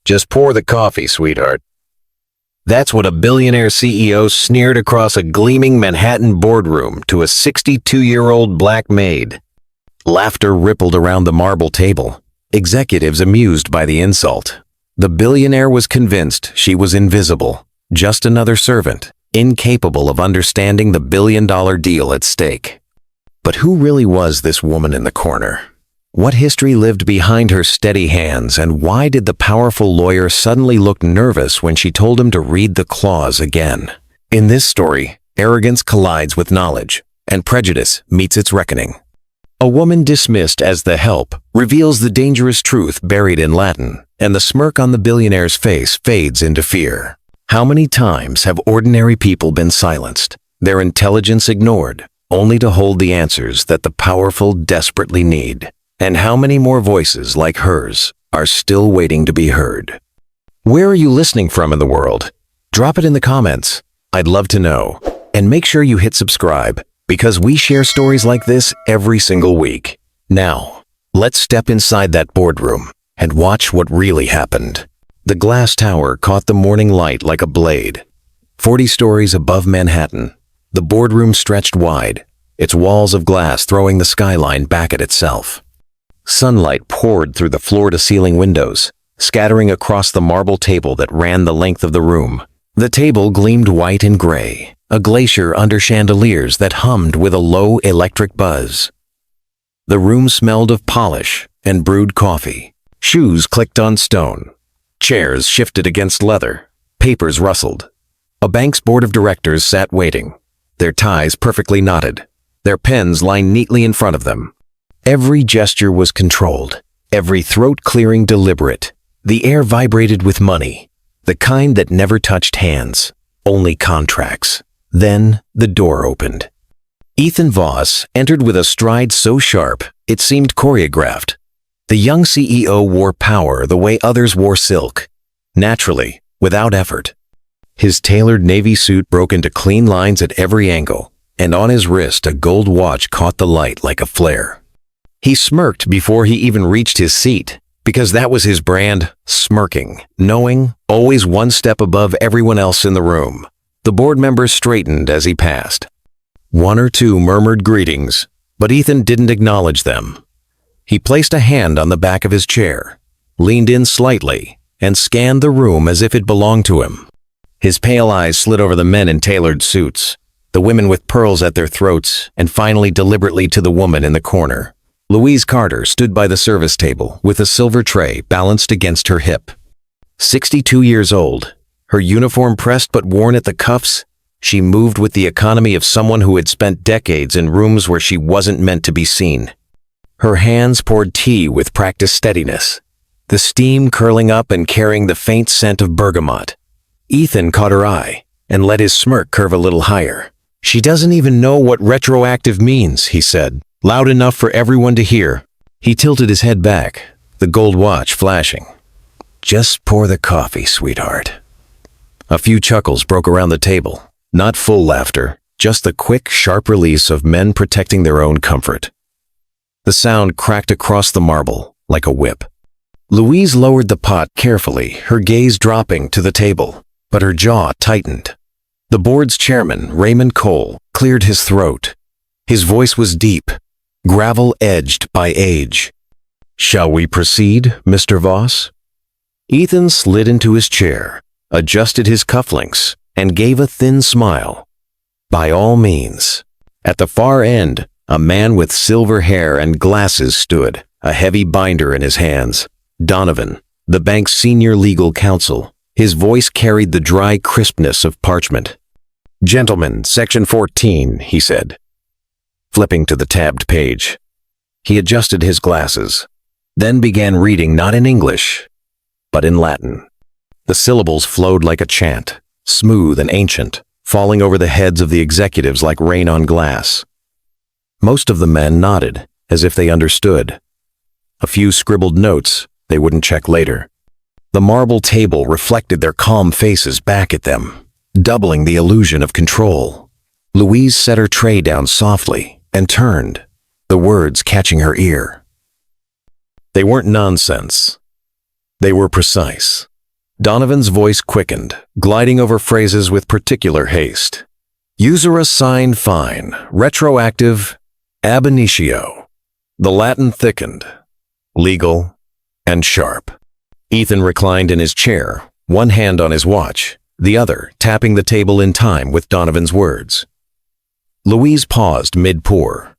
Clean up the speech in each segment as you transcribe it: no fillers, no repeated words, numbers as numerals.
Just pour the coffee, sweetheart. That's what a billionaire CEO sneered across a gleaming Manhattan boardroom to a 62-year-old black maid. Laughter rippled around the marble table, executives amused by the insult. The billionaire was convinced she was invisible, just another servant, incapable of understanding the billion-dollar deal at stake. But who really was this woman in the corner? What history lived behind her steady hands, and why did the powerful lawyer suddenly look nervous when she told him to read the clause again? In this story, arrogance collides with knowledge, and prejudice meets its reckoning. A woman dismissed as the help reveals the dangerous truth buried in Latin, and the smirk on the billionaire's face fades into fear. How many times have ordinary people been silenced, their intelligence ignored, only to hold the answers that the powerful desperately need? And how many more voices like hers are still waiting to be heard? Where are you listening from in the world? Drop it in the comments. I'd love to know. And make sure you hit subscribe, because we share stories like this every single week. Now, let's step inside that boardroom and watch what really happened. The glass tower caught the morning light like a blade. 40 stories above Manhattan, the boardroom stretched wide, its walls of glass throwing the skyline back at itself. Sunlight poured through the floor-to-ceiling windows, scattering across the marble table that ran the length of the room. The table gleamed white and gray, a glacier under chandeliers that hummed with a low electric buzz. The room smelled of polish and brewed coffee. Shoes clicked on stone. Chairs shifted against leather. Papers rustled. A bank's board of directors sat waiting, their ties perfectly knotted, their pens lined neatly in front of them. Every gesture was controlled, every throat-clearing deliberate. The air vibrated with money, the kind that never touched hands, only contracts. Then the door opened. Ethan Voss entered with a stride so sharp it seemed choreographed. The young CEO wore power the way others wore silk, naturally, without effort. His tailored navy suit broke into clean lines at every angle, and on his wrist a gold watch caught the light like a flare. He smirked before he even reached his seat, because that was his brand, smirking, knowing, always one step above everyone else in the room. The board members straightened as he passed. One or two murmured greetings, but Ethan didn't acknowledge them. He placed a hand on the back of his chair, leaned in slightly, and scanned the room as if it belonged to him. His pale eyes slid over the men in tailored suits, the women with pearls at their throats, and finally deliberately to the woman in the corner. Louise Carter stood by the service table with a silver tray balanced against her hip. 62 years old, her uniform pressed but worn at the cuffs, she moved with the economy of someone who had spent decades in rooms where she wasn't meant to be seen. Her hands poured tea with practiced steadiness, the steam curling up and carrying the faint scent of bergamot. Ethan caught her eye and let his smirk curve a little higher. "She doesn't even know what retroactive means," he said, loud enough for everyone to hear. He tilted his head back, the gold watch flashing. "Just pour the coffee, sweetheart." A few chuckles broke around the table, not full laughter, just the quick, sharp release of men protecting their own comfort. The sound cracked across the marble like a whip. Louise lowered the pot carefully, her gaze dropping to the table, but her jaw tightened. The board's chairman, Raymond Cole, cleared his throat. His voice was deep, gravel-edged by age. "Shall we proceed, Mr. Voss?" Ethan slid into his chair, adjusted his cufflinks, and gave a thin smile. "By all means." At the far end, a man with silver hair and glasses stood, a heavy binder in his hands. Donovan, the bank's senior legal counsel. His voice carried the dry crispness of parchment. "Gentlemen, Section 14, he said, flipping to the tabbed page. He adjusted his glasses, then began reading not in English, but in Latin. The syllables flowed like a chant, smooth and ancient, falling over the heads of the executives like rain on glass. Most of the men nodded, as if they understood. A few scribbled notes they wouldn't check later. The marble table reflected their calm faces back at them, doubling the illusion of control. Louise set her tray down softly and turned, the words catching her ear. They weren't nonsense. They were precise. Donovan's voice quickened, gliding over phrases with particular haste. Usura sign fine, retroactive, ab initio. The Latin thickened, legal, and sharp. Ethan reclined in his chair, one hand on his watch, the other tapping the table in time with Donovan's words. Louise paused mid-pour,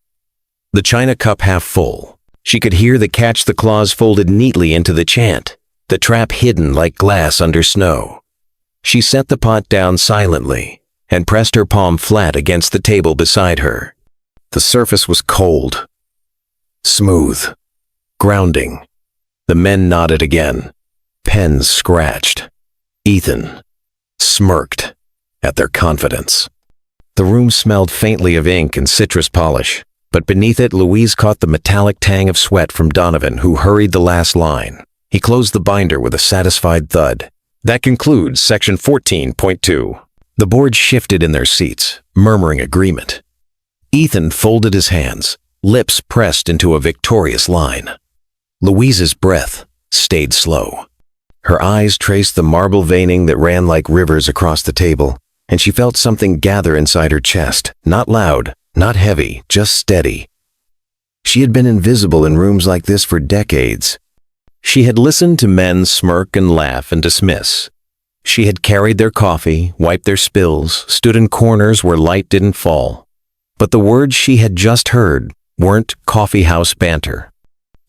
the china cup half full. She could hear the catch the claws folded neatly into the chant, the trap hidden like glass under snow. She set the pot down silently and pressed her palm flat against the table beside her. The surface was cold, smooth, grounding. The men nodded again. Pens scratched. Ethan smirked at their confidence. The room smelled faintly of ink and citrus polish, but beneath it Louise caught the metallic tang of sweat from Donovan, who hurried the last line. He closed the binder with a satisfied thud. That concludes section 14.2. The board shifted in their seats, murmuring agreement. Ethan folded his hands, lips pressed into a victorious line. Louise's breath stayed slow. Her eyes traced the marble veining that ran like rivers across the table, and she felt something gather inside her chest, not loud, not heavy, just steady. She had been invisible in rooms like this for decades. She had listened to men smirk and laugh and dismiss. She had carried their coffee, wiped their spills, stood in corners where light didn't fall. But the words she had just heard weren't coffeehouse banter.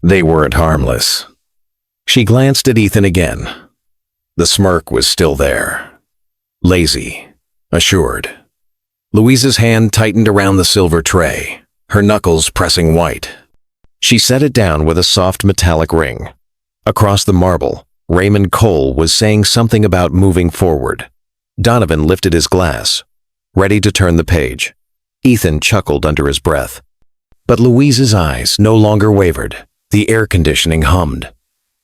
They weren't harmless. She glanced at Ethan again. The smirk was still there. Lazy, assured. Louise's hand tightened around the silver tray, her knuckles pressing white. She set it down with a soft metallic ring. Across the marble, Raymond Cole was saying something about moving forward. Donovan lifted his glass, ready to turn the page. Ethan chuckled under his breath. But Louise's eyes no longer wavered. The air conditioning hummed.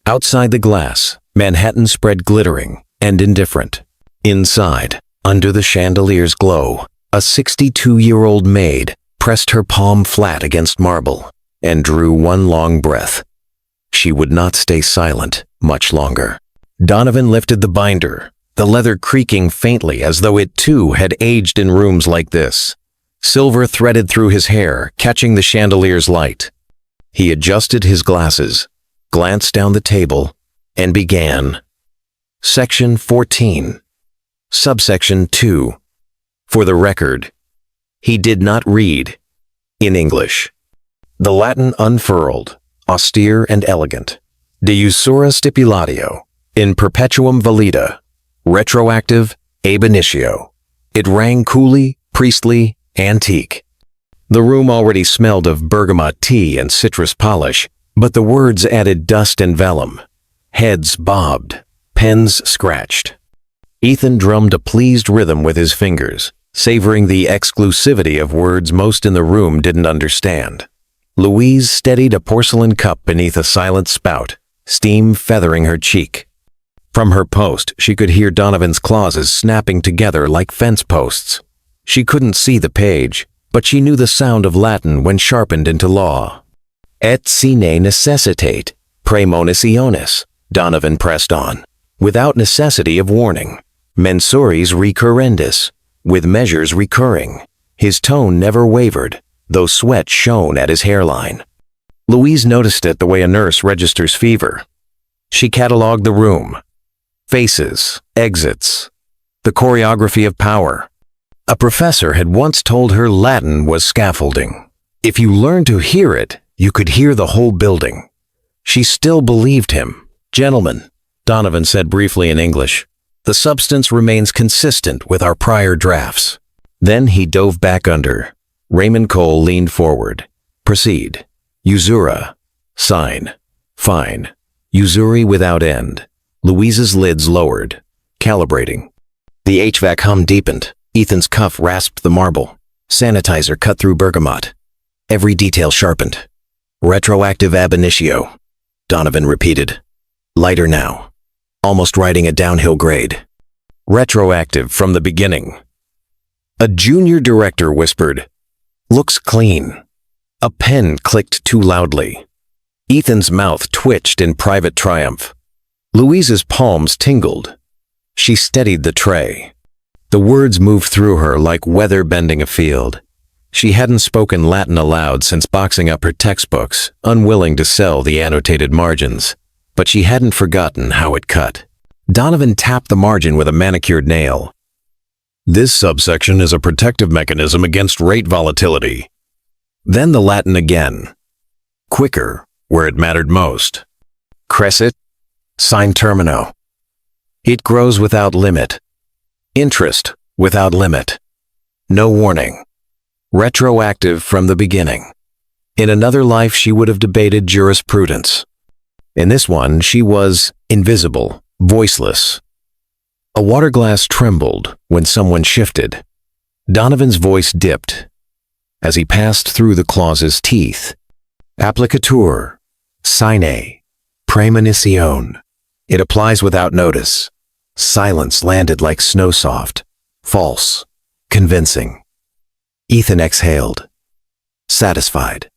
Outside the glass, Manhattan spread glittering and indifferent. Inside, under the chandelier's glow, a 62-year-old maid pressed her palm flat against marble and drew one long breath. She would not stay silent much longer. Donovan lifted the binder, the leather creaking faintly as though it too had aged in rooms like this. Silver threaded through his hair, catching the chandelier's light. He adjusted his glasses, glanced down the table, and began. Section 14. Subsection 2. For the record, he did not read in English. The Latin unfurled, austere and elegant. De usura stipulatio, in perpetuum valida, retroactive ab initio. It rang coolly, priestly, antique. The room already smelled of bergamot tea and citrus polish, but the words added dust and vellum. Heads bobbed, pens scratched. Ethan drummed a pleased rhythm with his fingers, savoring the exclusivity of words most in the room didn't understand. Louise steadied a porcelain cup beneath a silent spout, steam feathering her cheek. From her post, she could hear Donovan's clauses snapping together like fence posts. She couldn't see the page, but she knew the sound of Latin when sharpened into law. Et sine necessitate, premonitionis, Donovan pressed on, without necessity of warning. Mensuris recurrendis, with measures recurring. His tone never wavered, though sweat shone at his hairline. Louise noticed it the way a nurse registers fever. She catalogued the room. Faces, exits, the choreography of power. A professor had once told her Latin was scaffolding. If you learned to hear it, you could hear the whole building. She still believed him. Gentlemen, Donovan said briefly in English, the substance remains consistent with our prior drafts. Then he dove back under. Raymond Cole leaned forward. Proceed. Usura. Sign. Fine. Usuri without end. Louise's lids lowered, calibrating. The HVAC hum deepened. Ethan's cuff rasped the marble. Sanitizer cut through bergamot. Every detail sharpened. Retroactive ab initio, Donovan repeated. Lighter now. Almost riding a downhill grade. Retroactive from the beginning. A junior director whispered, looks clean. A pen clicked too loudly. Ethan's mouth twitched in private triumph. Louise's palms tingled. She steadied the tray. The words moved through her like weather bending a field. She hadn't spoken Latin aloud since boxing up her textbooks, unwilling to sell the annotated margins. But she hadn't forgotten how it cut. Donovan tapped the margin with a manicured nail. This subsection is a protective mechanism against rate volatility. Then the Latin again. Quicker, where it mattered most. Crescit, sine termino. It grows without limit. Interest without limit. No warning. Retroactive from the beginning. In another life, she would have debated jurisprudence. In this one, she was invisible, voiceless. A water glass trembled when someone shifted. Donovan's voice dipped as he passed through the clause's teeth. Applicatur, sine, praemonitione. It applies without notice. Silence landed like snow soft. False. Convincing. Ethan exhaled. Satisfied.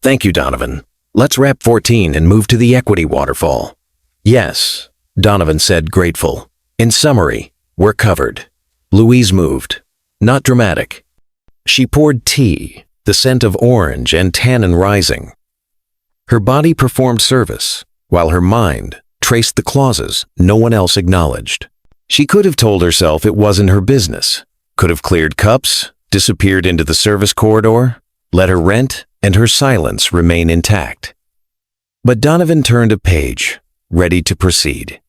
Thank you, Donovan. Let's wrap 14 and move to the equity waterfall. Yes, Donovan said, grateful. In summary, we're covered. Louise moved. Not dramatic. She poured tea, the scent of orange and tannin rising. Her body performed service, while her mind traced the clauses no one else acknowledged. She could have told herself it wasn't her business, could have cleared cups, disappeared into the service corridor, let her rent and her silence remain intact. But Donovan turned a page, ready to proceed.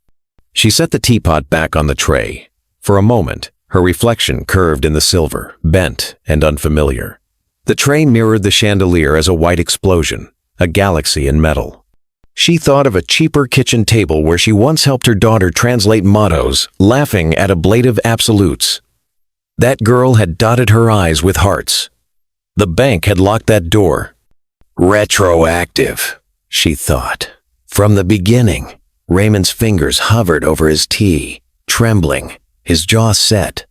She set the teapot back on the tray. For a moment, her reflection curved in the silver, bent and unfamiliar. The tray mirrored the chandelier as a white explosion, a galaxy in metal. She thought of a cheaper kitchen table where she once helped her daughter translate mottos, laughing at ablative absolutes. That girl had dotted her eyes with hearts. The bank had locked that door. Retroactive, she thought. From the beginning. Raymond's fingers hovered over his tea, trembling, his jaw set.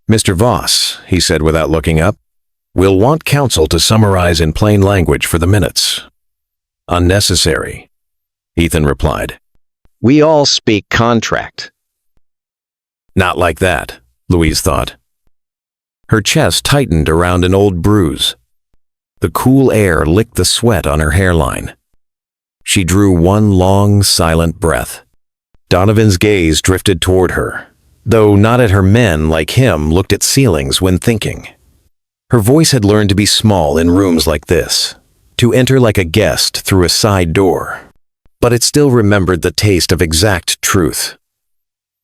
Mr. Voss, he said without looking up, we'll want counsel to summarize in plain language for the minutes. Unnecessary, Ethan replied. We all speak contract. Not like that, Louise thought. Her chest tightened around an old bruise. The cool air licked the sweat on her hairline. She drew one long, silent breath. Donovan's gaze drifted toward her, though not at her men like him looked at ceilings when thinking. Her voice had learned to be small in rooms like this, to enter like a guest through a side door. But it still remembered the taste of exact truth.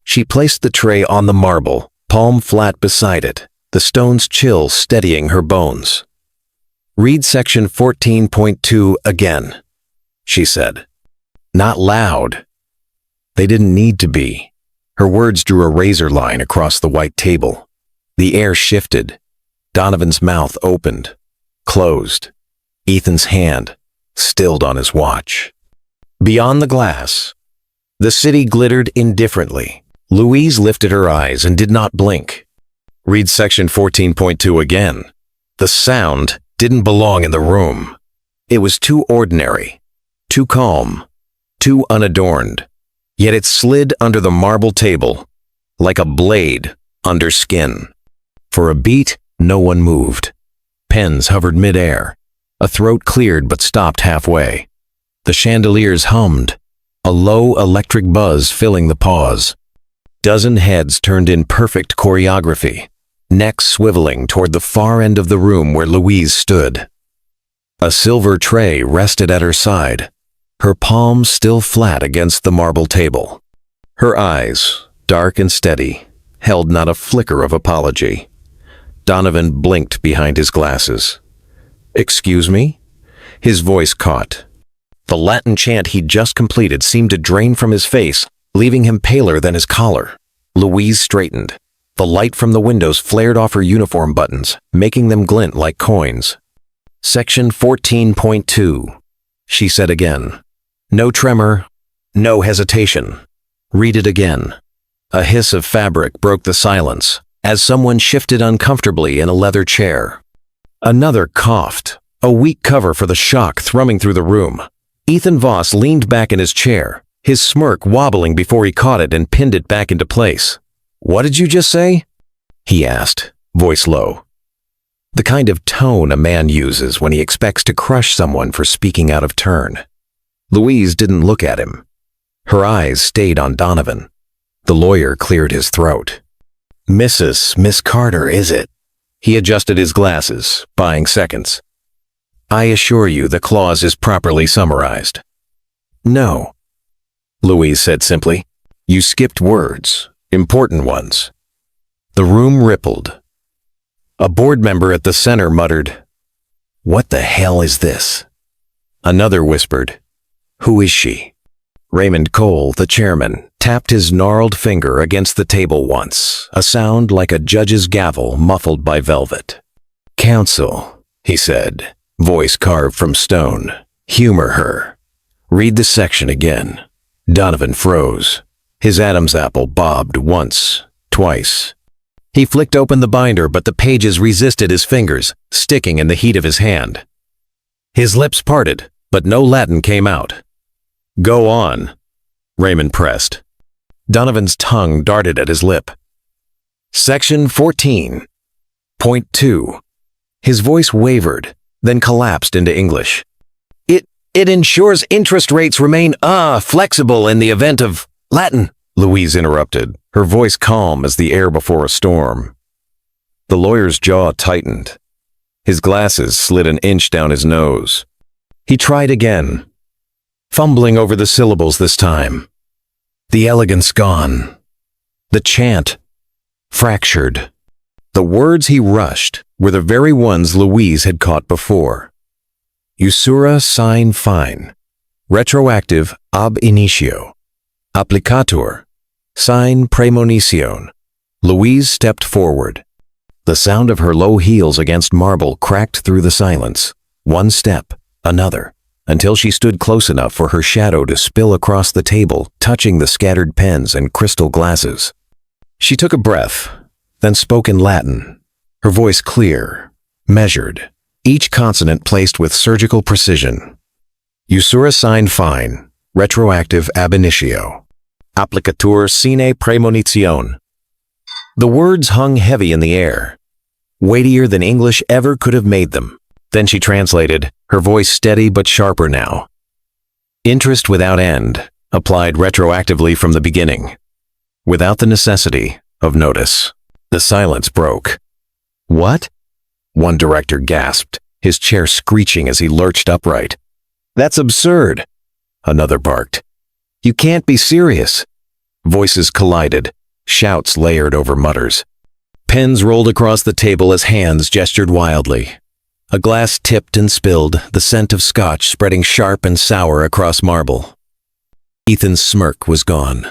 She placed the tray on the marble, palm flat beside it, the stone's chill steadying her bones. Read section 14.2 again, she said. Not loud. They didn't need to be. Her words drew a razor line across the white table. The air shifted. Donovan's mouth opened, closed. Ethan's hand stilled on his watch. Beyond the glass, the city glittered indifferently. Louise lifted her eyes and did not blink. Read section 14.2 again. The sound didn't belong in the room. It was too ordinary, too calm, too unadorned. Yet it slid under the marble table like a blade under skin. For a beat, no one moved. Pens hovered midair. A throat cleared but stopped halfway. The chandeliers hummed, a low electric buzz filling the pause. Dozen heads turned in perfect choreography, necks swiveling toward the far end of the room where Louise stood. A silver tray rested at her side, her palms still flat against the marble table. Her eyes, dark and steady, held not a flicker of apology. Donovan blinked behind his glasses. Excuse me? His voice caught. The Latin chant he'd just completed seemed to drain from his face, leaving him paler than his collar. Louise straightened. The light from the windows flared off her uniform buttons, making them glint like coins. Section 14.2, she said again. No tremor, no hesitation. Read it again. A hiss of fabric broke the silence as someone shifted uncomfortably in a leather chair. Another coughed, a weak cover for the shock thrumming through the room. Ethan Voss leaned back in his chair, his smirk wobbling before he caught it and pinned it back into place. "What did you just say?" he asked, voice low. The kind of tone a man uses when he expects to crush someone for speaking out of turn. Louise didn't look at him. Her eyes stayed on Donovan. The lawyer cleared his throat. Miss Carter, is it?" He adjusted his glasses, buying seconds. "I assure you the clause is properly summarized." "No," Louise said simply. "You skipped words, important ones." The room rippled. A board member at the center muttered, "What the hell is this?" Another whispered, "Who is she?" Raymond Cole, the chairman, tapped his gnarled finger against the table once, a sound like a judge's gavel muffled by velvet. "Counsel," he said, voice carved from stone. "Humor her. Read the section again." Donovan froze. His Adam's apple bobbed once, twice. He flicked open the binder, but the pages resisted his fingers, sticking in the heat of his hand. His lips parted, but no Latin came out. "Go on," Raymond pressed. Donovan's tongue darted at his lip. "Section 14.2. His voice wavered, then collapsed into English. It ensures interest rates remain, flexible in the event of Latin," Louise interrupted, her voice calm as the air before a storm. The lawyer's jaw tightened. His glasses slid an inch down his nose. He tried again, fumbling over the syllables this time. The elegance gone. The chant fractured. The words he rushed were the very ones Louise had caught before. Usura sine fine. Retroactive ab initio. Applicatur. Sine praemonition. Louise stepped forward. The sound of her low heels against marble cracked through the silence. One step, another, until she stood close enough for her shadow to spill across the table, touching the scattered pens and crystal glasses. She took a breath, then spoke in Latin, her voice clear, measured, each consonant placed with surgical precision. Usura sine fine, retroactive ab initio. Applicatur sine praemonition. The words hung heavy in the air, weightier than English ever could have made them. Then she translated, her voice steady but sharper now. Interest without end, applied retroactively from the beginning, without the necessity of notice. The silence broke. "What?" One director gasped, his chair screeching as he lurched upright. "That's absurd," another barked. "You can't be serious." Voices collided, shouts layered over mutters. Pens rolled across the table as hands gestured wildly. A glass tipped and spilled, the scent of scotch spreading sharp and sour across marble. Ethan's smirk was gone.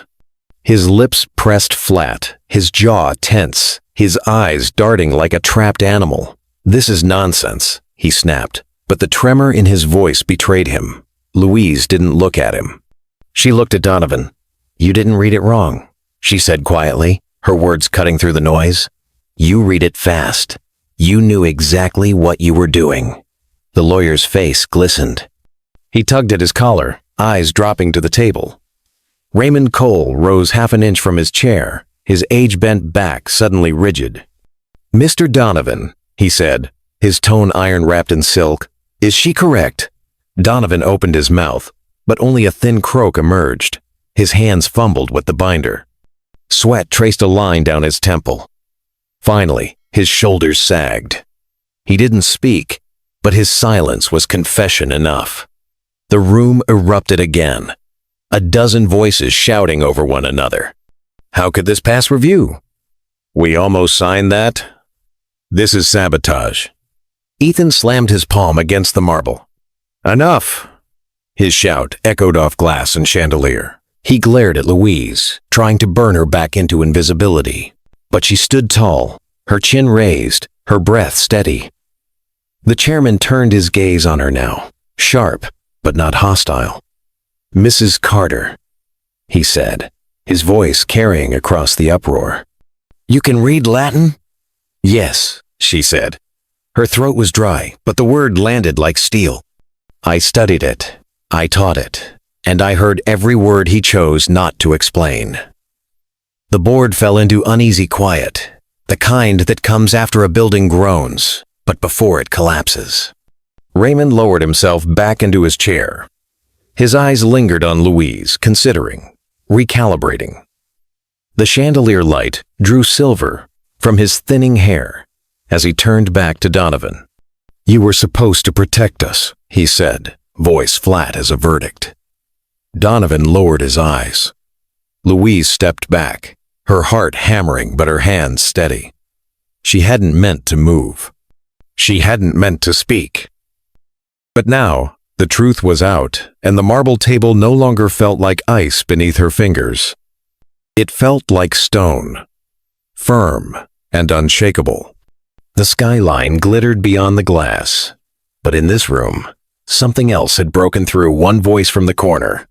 His lips pressed flat, his jaw tense, his eyes darting like a trapped animal. "This is nonsense," he snapped, but the tremor in his voice betrayed him. Louise didn't look at him. She looked at Donovan. "You didn't read it wrong," she said quietly, her words cutting through the noise. "You read it fast. You knew exactly what you were doing." The lawyer's face glistened. He tugged at his collar, eyes dropping to the table. Raymond Cole rose half an inch from his chair, his age-bent back suddenly rigid. "Mr. Donovan," he said, his tone iron-wrapped in silk, "is she correct?" Donovan opened his mouth, but only a thin croak emerged. His hands fumbled with the binder. Sweat traced a line down his temple. Finally, his shoulders sagged. He didn't speak, but his silence was confession enough. The room erupted again, a dozen voices shouting over one another. "How could this pass review? We almost signed that. This is sabotage." Ethan slammed his palm against the marble. "Enough!" His shout echoed off glass and chandelier. He glared at Louise, trying to burn her back into invisibility. But she stood tall, her chin raised, her breath steady. The chairman turned his gaze on her now, sharp, but not hostile. "Mrs. Carter," he said, his voice carrying across the uproar. "You can read Latin?" "Yes," she said. Her throat was dry, but the word landed like steel. "I studied it. I taught it. and I heard every word he chose not to explain. The board fell into uneasy quiet, the kind that comes after a building groans, but before it collapses. Raymond lowered himself back into his chair. His eyes lingered on Louise, considering, recalibrating. The chandelier light drew silver from his thinning hair as he turned back to Donovan. "You were supposed to protect us," he said, voice flat as a verdict. Donovan lowered his eyes. Louise stepped back, her heart hammering but her hands steady. She hadn't meant to move. She hadn't meant to speak. But now, the truth was out, and the marble table no longer felt like ice beneath her fingers. It felt like stone, firm and unshakable. The skyline glittered beyond the glass, but in this room, something else had broken through, one voice from the corner.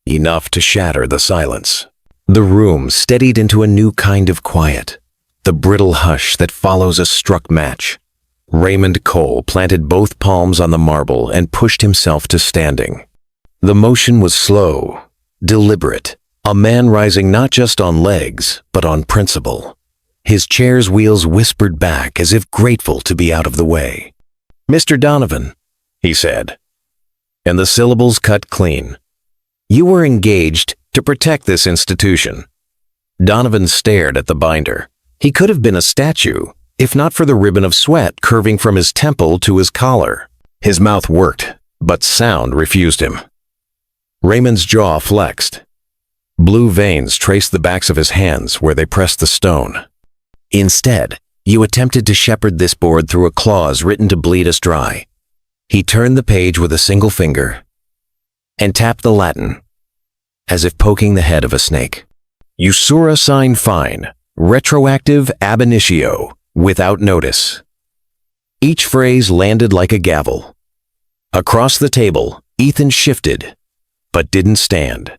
Enough to shatter the silence. The room steadied into a new kind of quiet, the brittle hush that follows a struck match. Raymond Cole planted both palms on the marble and pushed himself to standing. The motion was slow, deliberate, a man rising not just on legs, but on principle. His chair's wheels whispered back as if grateful to be out of the way. "Mr. Donovan," he said, and the syllables cut clean. "You were engaged to protect this institution." Donovan stared at the binder. He could have been a statue, if not for the ribbon of sweat curving from his temple to his collar. His mouth worked, but sound refused him. Raymond's jaw flexed. Blue veins traced the backs of his hands where they pressed the stone. "Instead, you attempted to shepherd this board through a clause written to bleed us dry." He turned the page with a single finger and tapped the Latin, as if poking the head of a snake. "Usura sine fine, retroactive ab initio, without notice." Each phrase landed like a gavel. Across the table, Ethan shifted, but didn't stand.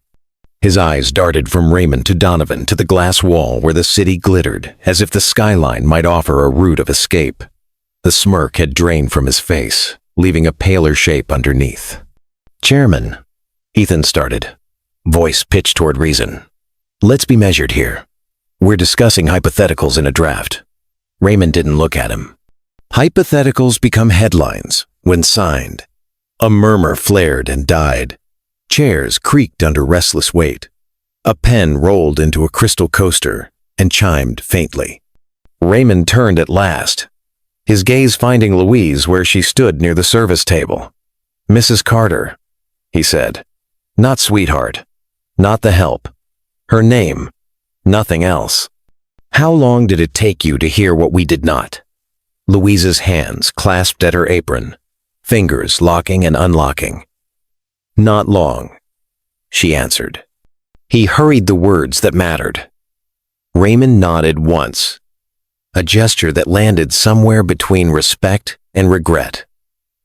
His eyes darted from Raymond to Donovan to the glass wall where the city glittered, as if the skyline might offer a route of escape. The smirk had drained from his face, leaving a paler shape underneath. "Chairman," Ethan started, voice pitched toward reason. "Let's be measured here. We're discussing hypotheticals in a draft." Raymond didn't look at him. Hypotheticals become headlines when signed. A murmur flared and died. Chairs creaked under restless weight. A pen rolled into a crystal coaster and chimed faintly. Raymond turned at last, his gaze finding Louise where she stood near the service table. "Mrs. Carter," he said. "Not sweetheart. Not the help. Her name. Nothing else." "How long did it take you to hear what we did not?" Louise's hands clasped at her apron, fingers locking and unlocking. "Not long," she answered. He hurried the words that mattered. Raymond nodded once, a gesture that landed somewhere between respect and regret.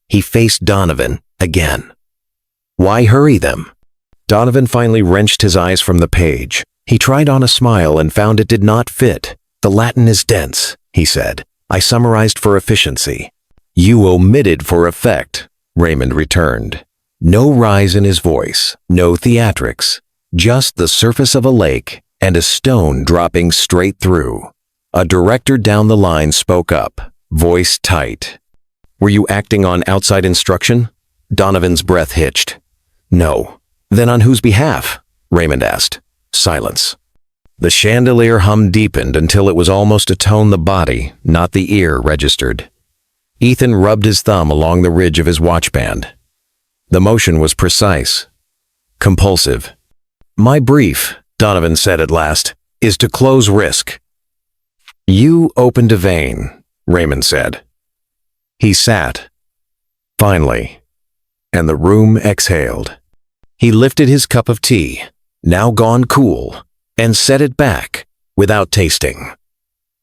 He faced Donovan again. "Why hurry them?" Donovan finally wrenched his eyes from the page. He tried on a smile and found it did not fit. "The Latin is dense," he said. "I summarized for efficiency." "You omitted for effect," Raymond returned. No rise in his voice, no theatrics, just the surface of a lake and a stone dropping straight through. A director down the line spoke up, voice tight. "Were you acting on outside instruction?" Donovan's breath hitched. "No." "Then on whose behalf?" Raymond asked. Silence. The chandelier hum deepened until it was almost a tone the body, not the ear, registered. Ethan rubbed his thumb along the ridge of his watchband. The motion was precise, compulsive. "My brief," Donovan said at last, "is to close risk." "You opened a vein," Raymond said. He sat, finally, and the room exhaled. He lifted his cup of tea, now gone cool, and set it back without tasting.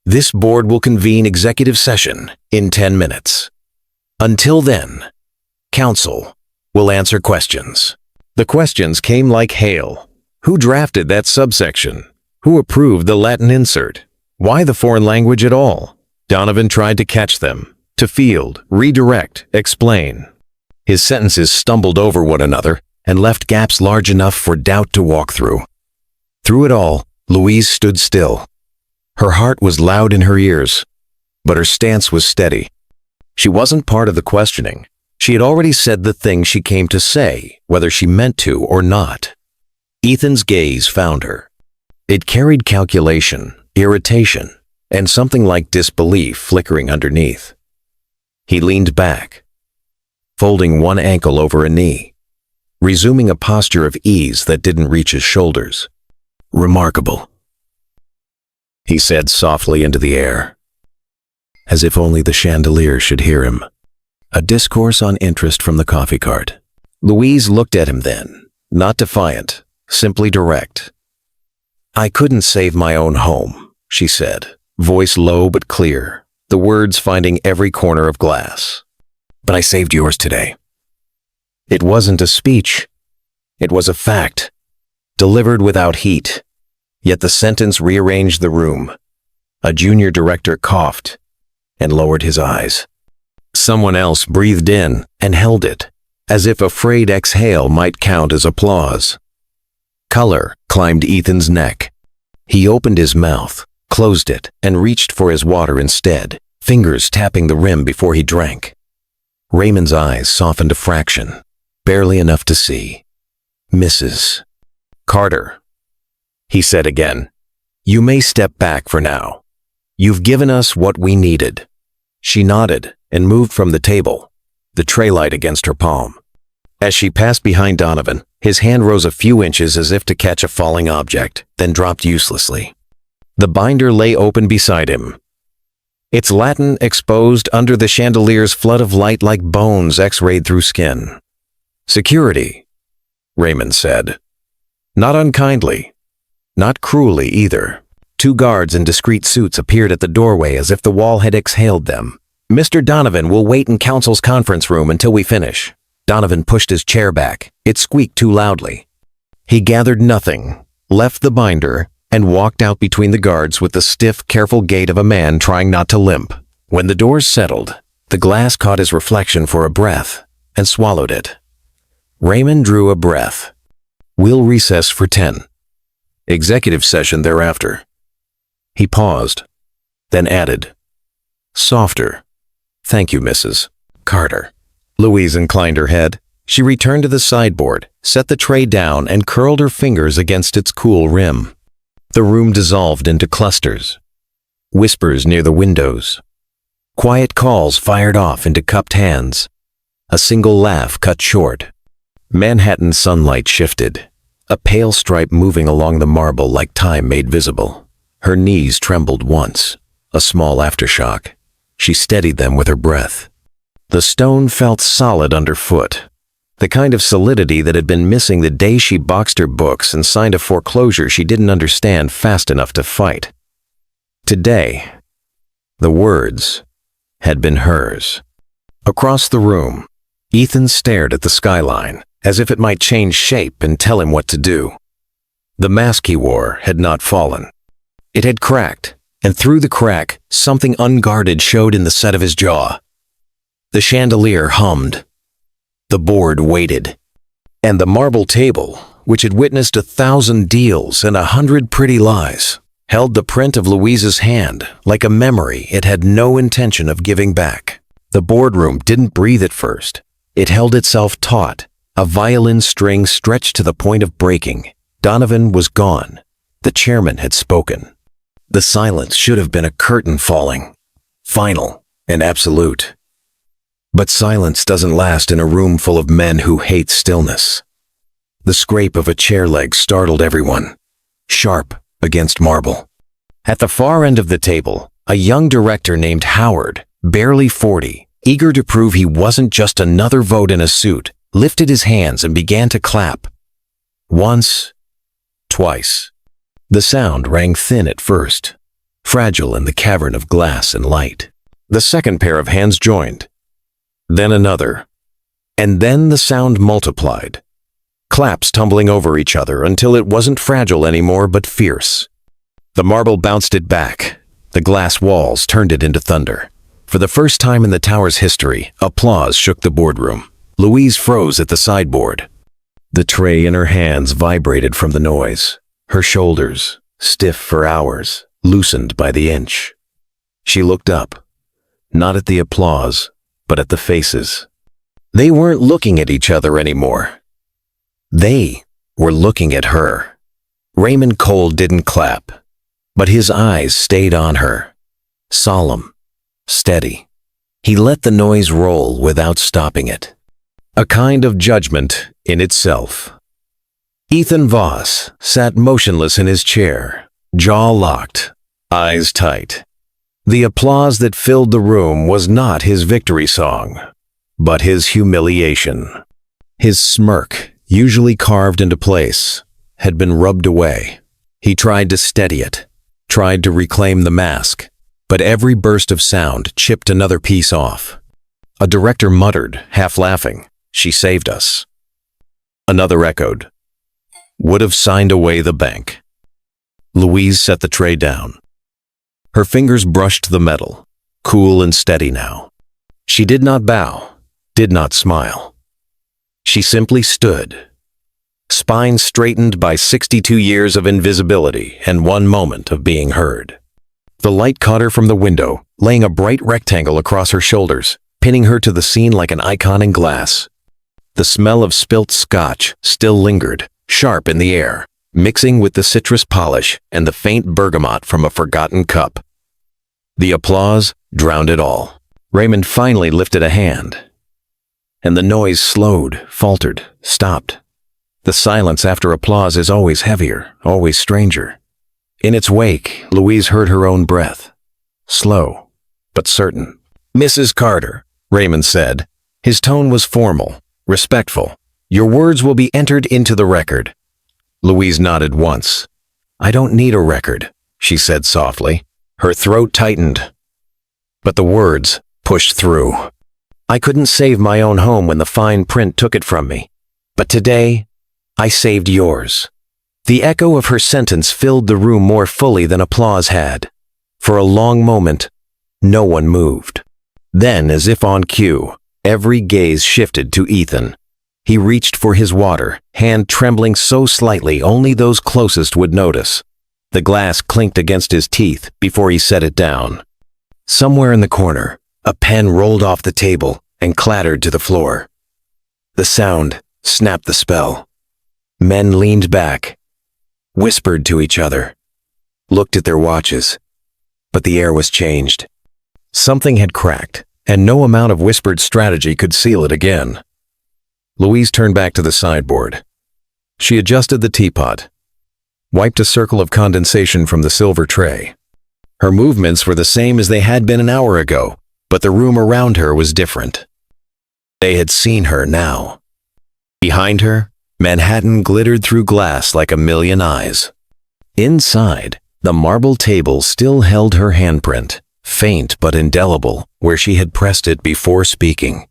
"This board will convene executive session in 10 minutes. Until then, counsel will answer questions." The questions came like hail. Who drafted that subsection? Who approved the Latin insert? Why the foreign language at all? Donovan tried to catch them, to field, redirect, explain. His sentences stumbled over one another, and left gaps large enough for doubt to walk through. Through it all, Louise stood still. Her heart was loud in her ears, but her stance was steady. She wasn't part of the questioning. She had already said the thing she came to say, whether she meant to or not. Ethan's gaze found her. It carried calculation, irritation, and something like disbelief flickering underneath. He leaned back, folding one ankle over a knee, resuming a posture of ease that didn't reach his shoulders. "Remarkable," he said softly into the air, as if only the chandelier should hear him. A discourse on interest from the coffee cart. Louise looked at him then, not defiant, simply direct. "I couldn't save my own home," she said, voice low but clear, the words finding every corner of glass. "But I saved yours today." It wasn't a speech. It was a fact, delivered without heat. Yet the sentence rearranged the room. A junior director coughed and lowered his eyes. Someone else breathed in and held it, as if afraid exhale might count as applause. Color climbed Ethan's neck. He opened his mouth, closed it, and reached for his water instead, fingers tapping the rim before he drank. Raymond's eyes softened a fraction, barely enough to see. "Mrs. Carter," he said again, "you may step back for now. You've given us what we needed." She nodded and moved from the table, the tray light against her palm. As she passed behind Donovan, his hand rose a few inches as if to catch a falling object, then dropped uselessly. The binder lay open beside him, its Latin exposed under the chandelier's flood of light like bones x-rayed through skin. "Security," Raymond said. Not unkindly, not cruelly either. Two guards in discreet suits appeared at the doorway as if the wall had exhaled them. "Mr. Donovan will wait in counsel's conference room until we finish." Donovan pushed his chair back. It squeaked too loudly. He gathered nothing, left the binder, and walked out between the guards with the stiff, careful gait of a man trying not to limp. When the doors settled, the glass caught his reflection for a breath and swallowed it. Raymond drew a breath. "We'll recess for 10. Executive session thereafter." He paused, then added, "Softer. Thank you, Mrs. Carter." Louise inclined her head. She returned to the sideboard, set the tray down, and curled her fingers against its cool rim. The room dissolved into clusters. Whispers near the windows. Quiet calls fired off into cupped hands. A single laugh cut short. Manhattan sunlight shifted, a pale stripe moving along the marble like time made visible. Her knees trembled once, a small aftershock. She steadied them with her breath. The stone felt solid underfoot, the kind of solidity that had been missing the day she boxed her books and signed a foreclosure she didn't understand fast enough to fight. Today, the words had been hers. Across the room, Ethan stared at the skyline, as if it might change shape and tell him what to do. The mask he wore had not fallen. It had cracked, and through the crack, something unguarded showed in the set of his jaw. The chandelier hummed. The board waited. And the marble table, which had witnessed 1,000 deals and 100 pretty lies, held the print of Louise's hand like a memory it had no intention of giving back. The boardroom didn't breathe at first. It held itself taut, a violin string stretched to the point of breaking. Donovan was gone. The chairman had spoken. The silence should have been a curtain falling, final and absolute. But silence doesn't last in a room full of men who hate stillness. The scrape of a chair leg startled everyone, sharp against marble. At the far end of the table, a young director named Howard, barely 40, eager to prove he wasn't just another vote in a suit, lifted his hands and began to clap. Once, twice. The sound rang thin at first, fragile in the cavern of glass and light. The second pair of hands joined, then another, and then the sound multiplied, claps tumbling over each other until it wasn't fragile anymore but fierce. The marble bounced it back. The glass walls turned it into thunder. For the first time in the tower's history, applause shook the boardroom. Louise froze at the sideboard. The tray in her hands vibrated from the noise. Her shoulders, stiff for hours, loosened by the inch. She looked up, not at the applause, but at the faces. They weren't looking at each other anymore. They were looking at her. Raymond Cole didn't clap, but his eyes stayed on her. Solemn, steady. He let the noise roll without stopping it. A kind of judgment in itself. Ethan Voss sat motionless in his chair, jaw locked, eyes tight. The applause that filled the room was not his victory song, but his humiliation. His smirk, usually carved into place, had been rubbed away. He tried to steady it, tried to reclaim the mask, but every burst of sound chipped another piece off. A director muttered, half laughing, "She saved us." Another echoed, "Would have signed away the bank." Louise set the tray down. Her fingers brushed the metal, cool and steady now. She did not bow, did not smile. She simply stood, spine straightened by 62 years of invisibility and 1 moment of being heard. The light caught her from the window, laying a bright rectangle across her shoulders, pinning her to the scene like an icon in glass. The smell of spilt scotch still lingered, sharp in the air, mixing with the citrus polish and the faint bergamot from a forgotten cup. The applause drowned it all. Raymond finally lifted a hand, and the noise slowed, faltered, stopped. The silence after applause is always heavier, always stranger. In its wake, Louise heard her own breath. Slow, but certain. "Mrs. Carter," Raymond said. His tone was formal, respectful. "Your words will be entered into the record." Louise nodded once. "I don't need a record," she said softly. Her throat tightened, but the words pushed through. "I couldn't save my own home when the fine print took it from me. But today, I saved yours." The echo of her sentence filled the room more fully than applause had. For a long moment, no one moved. Then, as if on cue, every gaze shifted to Ethan. He reached for his water, hand trembling so slightly only those closest would notice. The glass clinked against his teeth before he set it down. Somewhere in the corner, a pen rolled off the table and clattered to the floor. The sound snapped the spell. Men leaned back, whispered to each other, looked at their watches, but the air was changed. Something had cracked, and no amount of whispered strategy could seal it again. Louise turned back to the sideboard. She adjusted the teapot, wiped a circle of condensation from the silver tray. Her movements were the same as they had been an hour ago, but the room around her was different. They had seen her now. Behind her, Manhattan glittered through glass like a million eyes. Inside, the marble table still held her handprint, faint but indelible, where she had pressed it before speaking.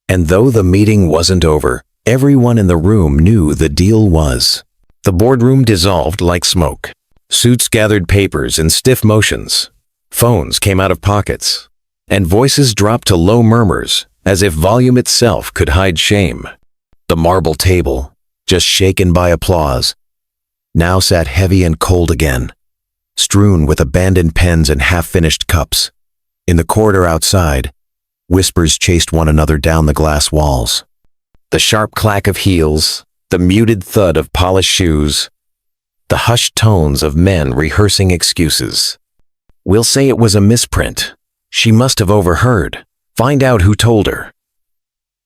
And though the meeting wasn't over, everyone in the room knew the deal was. The boardroom dissolved like smoke. Suits gathered papers in stiff motions. Phones came out of pockets, and voices dropped to low murmurs, as if volume itself could hide shame. The marble table, just shaken by applause, now sat heavy and cold again, strewn with abandoned pens and half-finished cups. In the corridor outside, whispers chased one another down the glass walls. The sharp clack of heels, the muted thud of polished shoes, the hushed tones of men rehearsing excuses. "We'll say it was a misprint. She must have overheard. Find out who told her."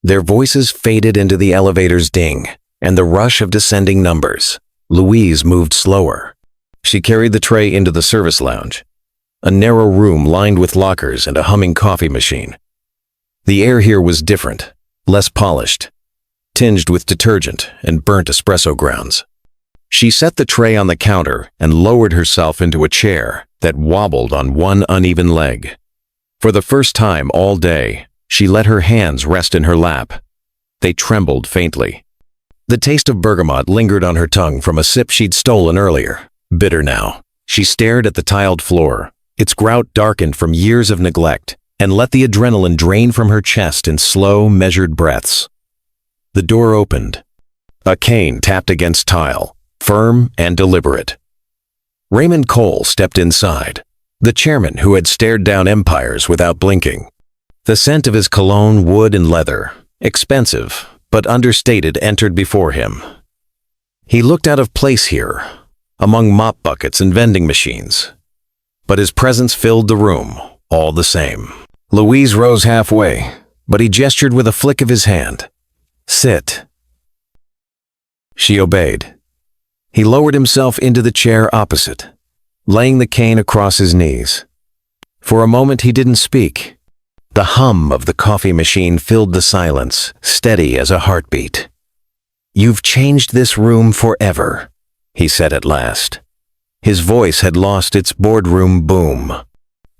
Their voices faded into the elevator's ding and the rush of descending numbers. Louise moved slower. She carried the tray into the service lounge, a narrow room lined with lockers and a humming coffee machine. The air here was different, less polished, tinged with detergent and burnt espresso grounds. She set the tray on the counter and lowered herself into a chair that wobbled on one uneven leg. For the first time all day, she let her hands rest in her lap. They trembled faintly. The taste of bergamot lingered on her tongue from a sip she'd stolen earlier, bitter now. She stared at the tiled floor, its grout darkened from years of neglect, and let the adrenaline drain from her chest in slow, measured breaths. The door opened. A cane tapped against tile, firm and deliberate. Raymond Cole stepped inside, the chairman who had stared down empires without blinking. The scent of his cologne, wood, and leather, expensive but understated, entered before him. He looked out of place here, among mop buckets and vending machines. But his presence filled the room, all the same. Louise rose halfway, but he gestured with a flick of his hand. "Sit." She obeyed. He lowered himself into the chair opposite, laying the cane across his knees. For a moment he didn't speak. The hum of the coffee machine filled the silence, steady as a heartbeat. "You've changed this room forever," he said at last. His voice had lost its boardroom boom.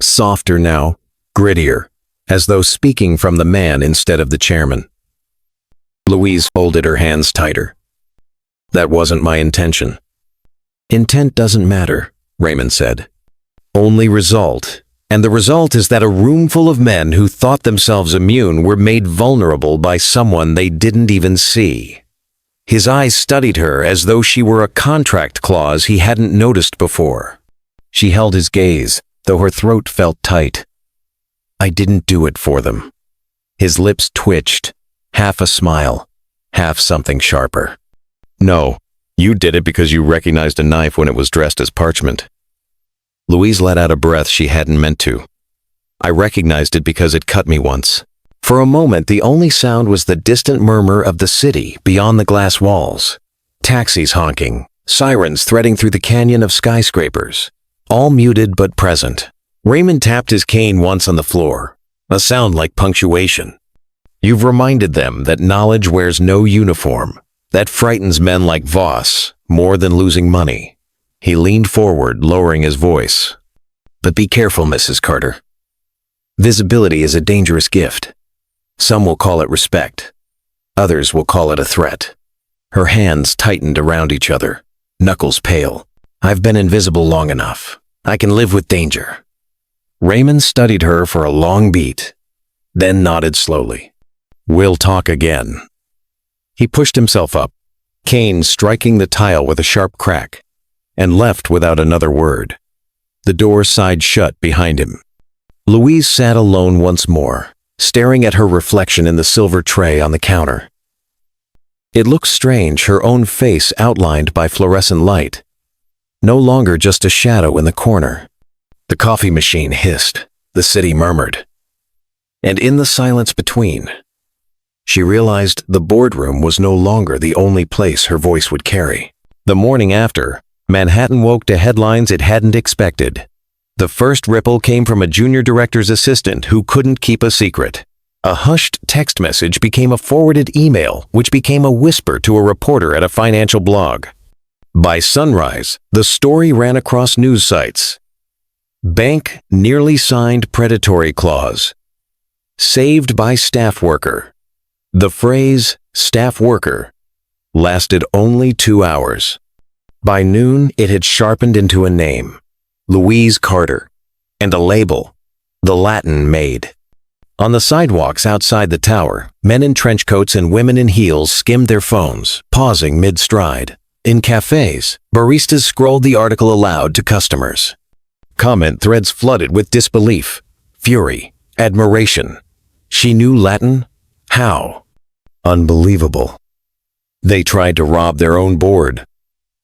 Softer now, grittier, as though speaking from the man instead of the chairman. Louise folded her hands tighter. "That wasn't my intention." "Intent doesn't matter," Raymond said. "Only result. And the result is that a room full of men who thought themselves immune were made vulnerable by someone they didn't even see." His eyes studied her as though she were a contract clause he hadn't noticed before. She held his gaze, though her throat felt tight. "I didn't do it for them." His lips twitched, half a smile, half something sharper. "No, you did it because you recognized a knife when it was dressed as parchment." Louise let out a breath she hadn't meant to. "I recognized it because it cut me once." For a moment, the only sound was the distant murmur of the city beyond the glass walls. Taxis honking, sirens threading through the canyon of skyscrapers, all muted but present. Raymond tapped his cane once on the floor, a sound like punctuation. "You've reminded them that knowledge wears no uniform. That frightens men like Voss more than losing money." He leaned forward, lowering his voice. "But be careful, Mrs. Carter. Visibility is a dangerous gift. Some will call it respect. Others will call it a threat." Her hands tightened around each other, knuckles pale. "I've been invisible long enough. I can live with danger." Raymond studied her for a long beat, then nodded slowly. "We'll talk again." He pushed himself up, cane striking the tile with a sharp crack, and left without another word. The door sighed shut behind him. Louise sat alone once more, staring at her reflection in the silver tray on the counter. It looked strange, her own face outlined by fluorescent light, no longer just a shadow in the corner. The coffee machine hissed, the city murmured. And in the silence between, she realized the boardroom was no longer the only place her voice would carry. The morning after, Manhattan woke to headlines it hadn't expected. The first ripple came from a junior director's assistant who couldn't keep a secret. A hushed text message became a forwarded email, which became a whisper to a reporter at a financial blog. By sunrise, the story ran across news sites. Bank nearly signed predatory clause. Saved by staff worker. The phrase, staff worker, lasted only 2 hours. By noon, it had sharpened into a name. Louise Carter, and a label, the Latin Maid. On the sidewalks outside the tower, men in trench coats and women in heels skimmed their phones, pausing mid-stride. In cafes, baristas scrolled the article aloud to customers. Comment threads flooded with disbelief, fury, admiration. She knew Latin? How? Unbelievable. They tried to rob their own board.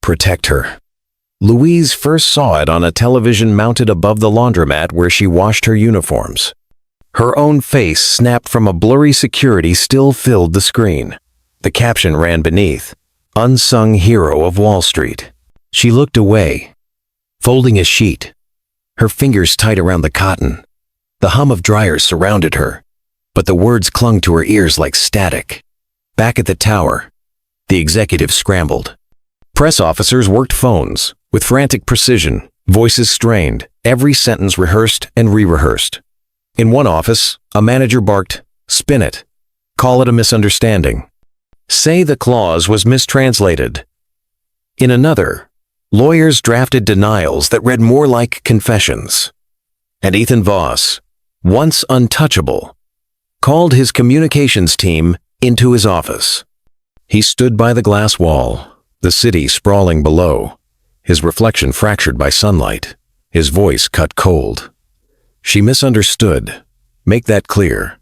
Protect her. Louise first saw it on a television mounted above the laundromat where she washed her uniforms. Her own face, snapped from a blurry security, still filled the screen. The caption ran beneath, "Unsung hero of Wall Street." She looked away, folding a sheet, her fingers tight around the cotton. The hum of dryers surrounded her, but the words clung to her ears like static. Back at the tower, the executive scrambled. Press officers worked phones with frantic precision, voices strained, every sentence rehearsed and re-rehearsed. In one office, a manager barked, "Spin it. Call it a misunderstanding. Say the clause was mistranslated." In another, lawyers drafted denials that read more like confessions. And Ethan Voss, once untouchable, called his communications team into his office. He stood by the glass wall, the city sprawling below, his reflection fractured by sunlight, his voice cut cold. She misunderstood. Make that clear.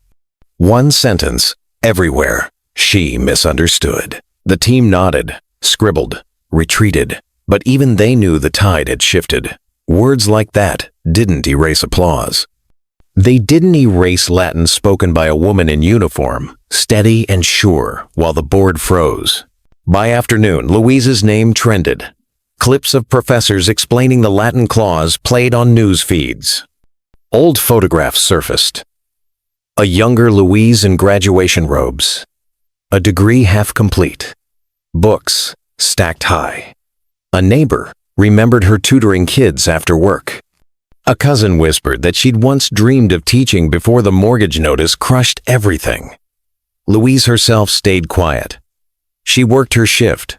One sentence, everywhere. She misunderstood. The team nodded, scribbled, retreated, but even they knew the tide had shifted. Words like that didn't erase applause. They didn't erase Latin spoken by a woman in uniform, steady and sure, while the board froze. By afternoon, Louise's name trended. Clips of professors explaining the Latin clause played on news feeds. Old photographs surfaced. A younger Louise in graduation robes. A degree half complete. Books stacked high. A neighbor remembered her tutoring kids after work. A cousin whispered that she'd once dreamed of teaching before the mortgage notice crushed everything. Louise herself stayed quiet. She worked her shift.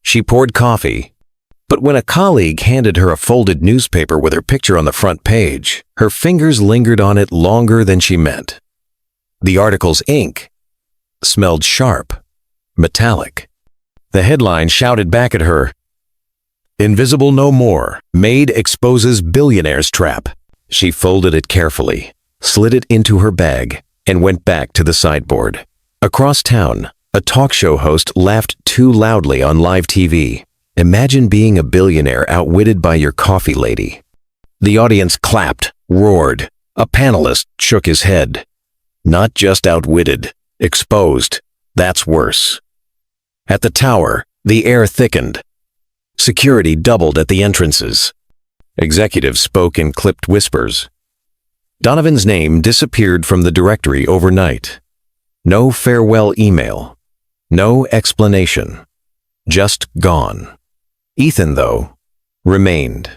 She poured coffee. But when a colleague handed her a folded newspaper with her picture on the front page, her fingers lingered on it longer than she meant. The article's ink smelled sharp, metallic. The headline shouted back at her, "Invisible no more. Maid exposes billionaire's trap." She folded it carefully, slid it into her bag, and went back to the sideboard. Across town, a talk show host laughed too loudly on live TV. Imagine being a billionaire outwitted by your coffee lady. The audience clapped, roared. A panelist shook his head. Not just outwitted, exposed. That's worse. At the tower, the air thickened. Security doubled at the entrances. Executives spoke in clipped whispers. Donovan's name disappeared from the directory overnight. No farewell email. No explanation. Just gone. Ethan, though, remained.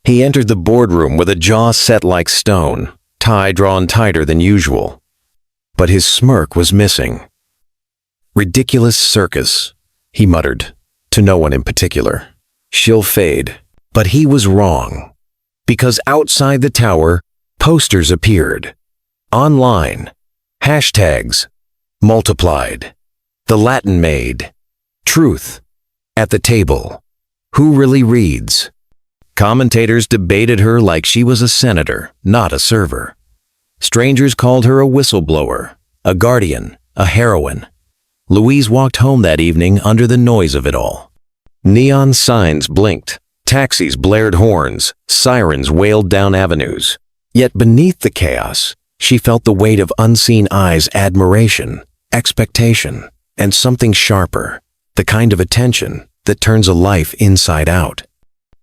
He entered the boardroom with a jaw set like stone, tie drawn tighter than usual. But his smirk was missing. "Ridiculous circus," he muttered, to no one in particular. "She'll fade." But he was wrong. Because outside the tower, posters appeared. Online. Hashtags. Multiplied. The Latin Maid. Truth. At the table. Who really reads? Commentators debated her like she was a senator, not a server. Strangers called her a whistleblower, a guardian, a heroine. Louise walked home that evening under the noise of it all. Neon signs blinked, taxis blared horns, sirens wailed down avenues. Yet beneath the chaos, she felt the weight of unseen eyes' admiration, expectation, and something sharper, the kind of attention that turns a life inside out.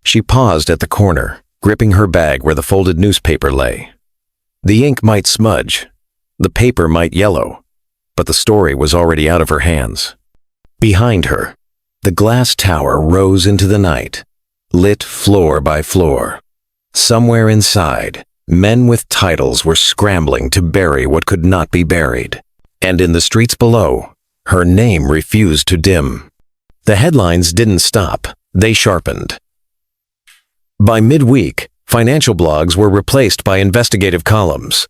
She paused at the corner, gripping her bag where the folded newspaper lay. The ink might smudge, the paper might yellow, but the story was already out of her hands. Behind her, the glass tower rose into the night, lit floor by floor. Somewhere inside, men with titles were scrambling to bury what could not be buried. And in the streets below, her name refused to dim. The headlines didn't stop, they sharpened. By midweek, financial blogs were replaced by investigative columns.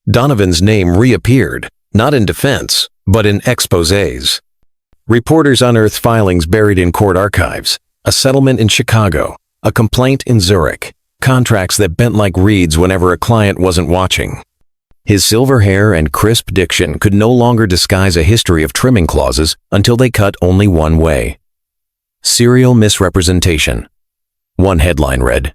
Donovan's name reappeared, not in defense, but in exposés. Reporters unearthed filings buried in court archives, a settlement in Chicago, a complaint in Zurich, contracts that bent like reeds whenever a client wasn't watching. His silver hair and crisp diction could no longer disguise a history of trimming clauses until they cut only one way. Serial misrepresentation. One headline read,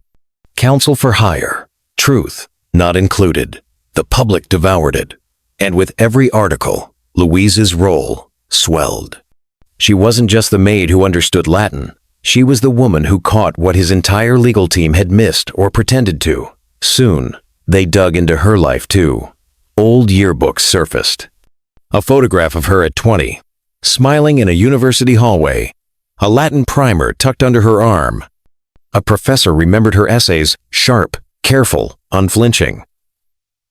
"Counsel for hire. Truth not included." The public devoured it. And with every article, Louise's role swelled. She wasn't just the maid who understood Latin. She was the woman who caught what his entire legal team had missed or pretended to. Soon, they dug into her life too. Old yearbooks surfaced. A photograph of her at 20, smiling in a university hallway, a Latin primer tucked under her arm. A professor remembered her essays, sharp, careful, unflinching.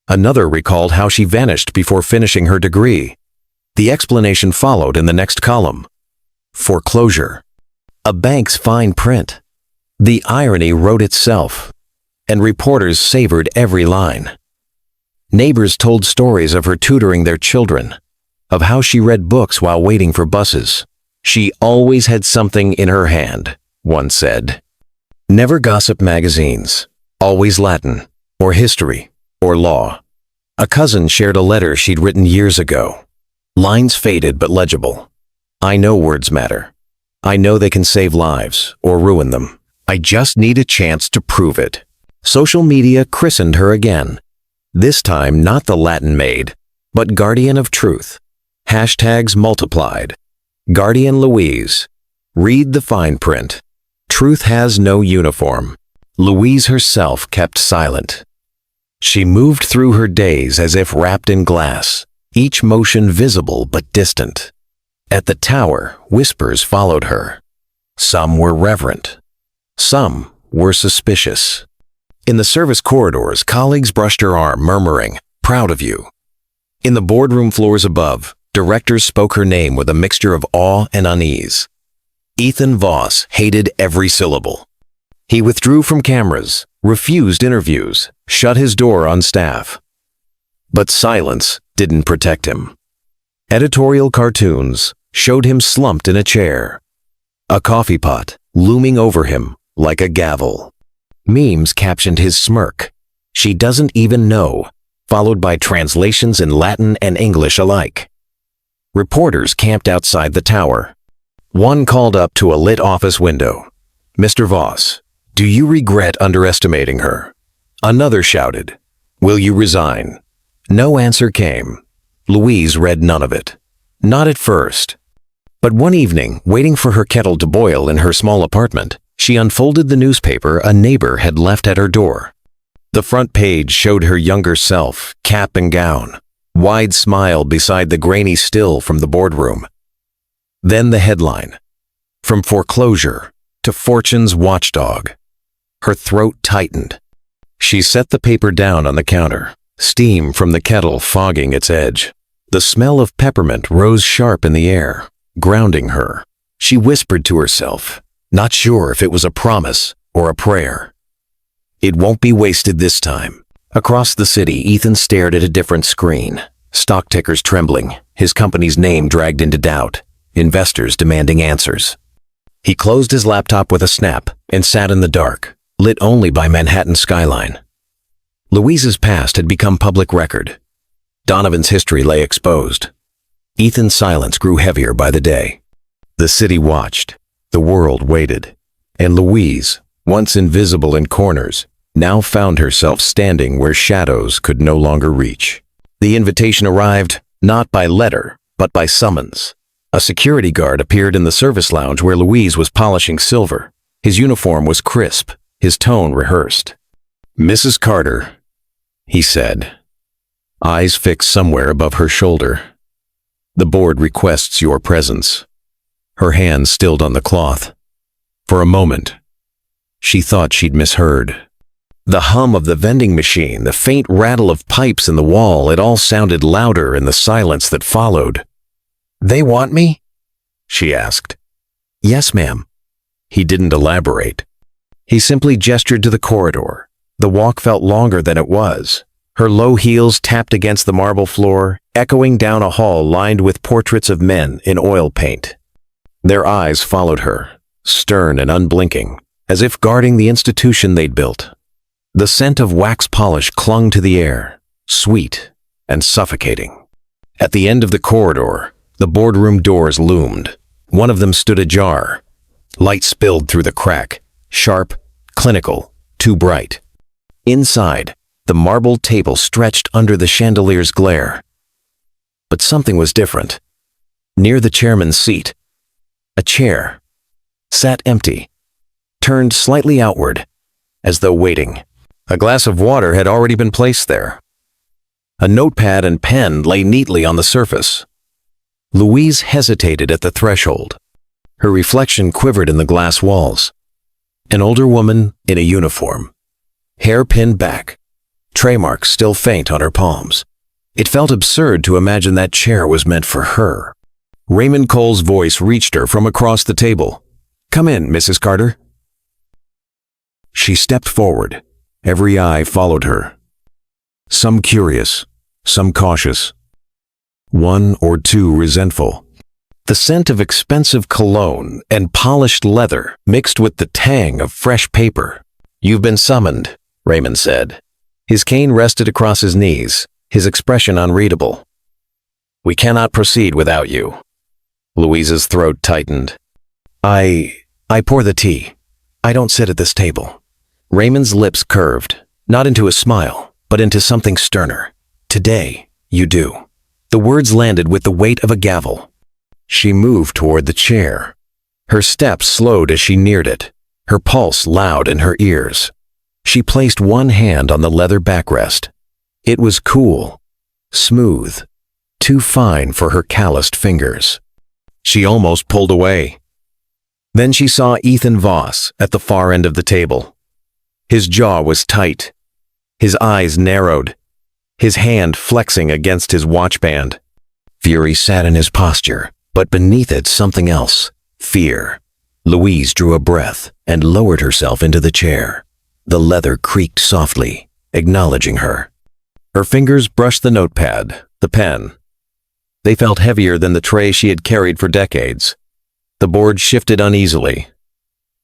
Another recalled how she vanished before finishing her degree. The explanation followed in the next column. Foreclosure. A bank's fine print. The irony wrote itself, and reporters savored every line. Neighbors told stories of her tutoring their children, of how she read books while waiting for buses. She always had something in her hand, one said. Never gossip magazines, always Latin, or history, or law. A cousin shared a letter she'd written years ago. Lines faded but legible. I know words matter. I know they can save lives, or ruin them. I just need a chance to prove it. Social media christened her again. This time not the Latin Maid, but Guardian of Truth. Hashtags multiplied. Guardian Louise. Read the fine print. Truth has no uniform. Louise herself kept silent. She moved through her days as if wrapped in glass, each motion visible but distant. At the tower, whispers followed her. Some were reverent. Some were suspicious. In the service corridors, colleagues brushed her arm, murmuring, "Proud of you." In the boardroom floors above, directors spoke her name with a mixture of awe and unease. Ethan Voss hated every syllable. He withdrew from cameras, refused interviews, shut his door on staff. But silence didn't protect him. Editorial cartoons showed him slumped in a chair, a coffee pot looming over him like a gavel. Memes captioned his smirk, "She doesn't even know," followed by translations in Latin and English alike. Reporters camped outside the tower. One called up to a lit office window. "Mr. Voss, do you regret underestimating her?" Another shouted, "Will you resign?" No answer came. Louise read none of it. Not at first. But one evening, waiting for her kettle to boil in her small apartment, she unfolded the newspaper a neighbor had left at her door. The front page showed her younger self, cap and gown, wide smile beside the grainy still from the boardroom. Then the headline, "From foreclosure to fortune's watchdog." Her throat tightened. She set the paper down on the counter, steam from the kettle fogging its edge. The smell of peppermint rose sharp in the air, grounding her. She whispered to herself, not sure if it was a promise or a prayer. It won't be wasted this time. Across the city, Ethan stared at a different screen. Stock tickers trembling, his company's name dragged into doubt, investors demanding answers. He closed his laptop with a snap and sat in the dark, lit only by Manhattan's skyline. Louise's past had become public record. Donovan's history lay exposed. Ethan's silence grew heavier by the day. The city watched, the world waited, and Louise, once invisible in corners, now found herself standing where shadows could no longer reach. The invitation arrived, not by letter, but by summons. A security guard appeared in the service lounge where Louise was polishing silver. His uniform was crisp, his tone rehearsed. "Mrs. Carter," he said, eyes fixed somewhere above her shoulder. "The board requests your presence." Her hand stilled on the cloth. For a moment, she thought she'd misheard. The hum of the vending machine, the faint rattle of pipes in the wall, it all sounded louder in the silence that followed. "They want me?" she asked. "Yes, ma'am." He didn't elaborate. He simply gestured to the corridor. The walk felt longer than it was. Her low heels tapped against the marble floor, echoing down a hall lined with portraits of men in oil paint. Their eyes followed her, stern and unblinking, as if guarding the institution they'd built. The scent of wax polish clung to the air, sweet and suffocating. At the end of the corridor, the boardroom doors loomed. One of them stood ajar. Light spilled through the crack, sharp, clinical, too bright. Inside, the marble table stretched under the chandelier's glare. But something was different. Near the chairman's seat, a chair sat empty, turned slightly outward, as though waiting. A glass of water had already been placed there. A notepad and pen lay neatly on the surface. Louise hesitated at the threshold. Her reflection quivered in the glass walls. An older woman in a uniform, hair pinned back, tray marks still faint on her palms. It felt absurd to imagine that chair was meant for her. Raymond Cole's voice reached her from across the table. "Come in, Mrs. Carter." She stepped forward. Every eye followed her. Some curious, some cautious. one or two resentful. The scent of expensive cologne and polished leather mixed with the tang of fresh paper. "You've been summoned," Raymond said. His cane rested across his knees, his expression unreadable. "We cannot proceed without you." Louise's throat tightened. I pour the tea. I don't sit at this table." Raymond's lips curved, not into a smile, but into something sterner. "Today, you do." The words landed with the weight of a gavel. She moved toward the chair. Her steps slowed as she neared it, her pulse loud in her ears. She placed one hand on the leather backrest. It was cool, smooth, too fine for her calloused fingers. She almost pulled away. Then she saw Ethan Voss at the far end of the table. His jaw was tight, his eyes narrowed, his hand flexing against his watchband. Fury sat in his posture, but beneath it something else, fear. Louise drew a breath and lowered herself into the chair. The leather creaked softly, acknowledging her. Her fingers brushed the notepad, the pen. They felt heavier than the tray she had carried for decades. The board shifted uneasily.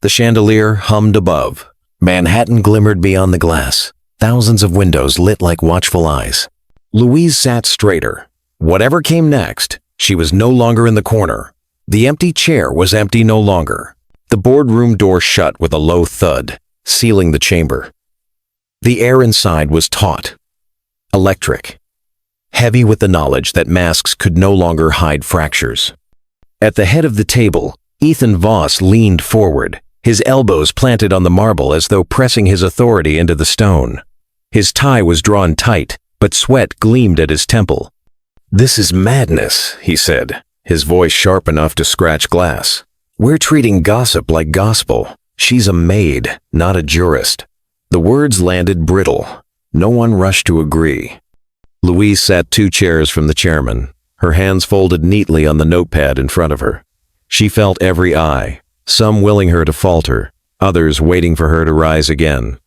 The chandelier hummed above. Manhattan glimmered beyond the glass, thousands of windows lit like watchful eyes. Louise sat straighter. Whatever came next, she was no longer in the corner. The empty chair was empty no longer. The boardroom door shut with a low thud, sealing the chamber. The air inside was taut, electric, heavy with the knowledge that masks could no longer hide fractures. At the head of the table, Ethan Voss leaned forward, his elbows planted on the marble as though pressing his authority into the stone. His tie was drawn tight, but sweat gleamed at his temple. "This is madness," he said, his voice sharp enough to scratch glass. "We're treating gossip like gospel. She's a maid, not a jurist." The words landed brittle. No one rushed to agree. Louise sat 2 chairs from the chairman, her hands folded neatly on the notepad in front of her. She felt every eye, some willing her to falter, others waiting for her to rise again.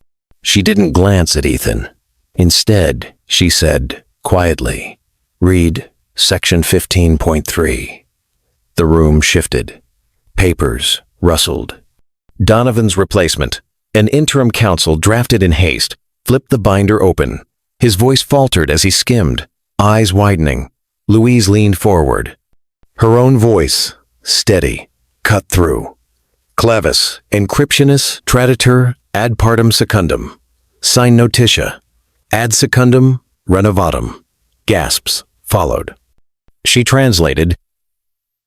She didn't glance at Ethan. Instead, she said, quietly, "Read section 15.3. The room shifted. Papers rustled. Donovan's replacement, an interim counsel drafted in haste, flipped the binder open. His voice faltered as he skimmed, eyes widening. Louise leaned forward. Her own voice, steady, cut through. Clavis, encryptionis, traditur, ad partem secundum. Sign notitia. Ad secundum, renovatum. Gasps followed. She translated.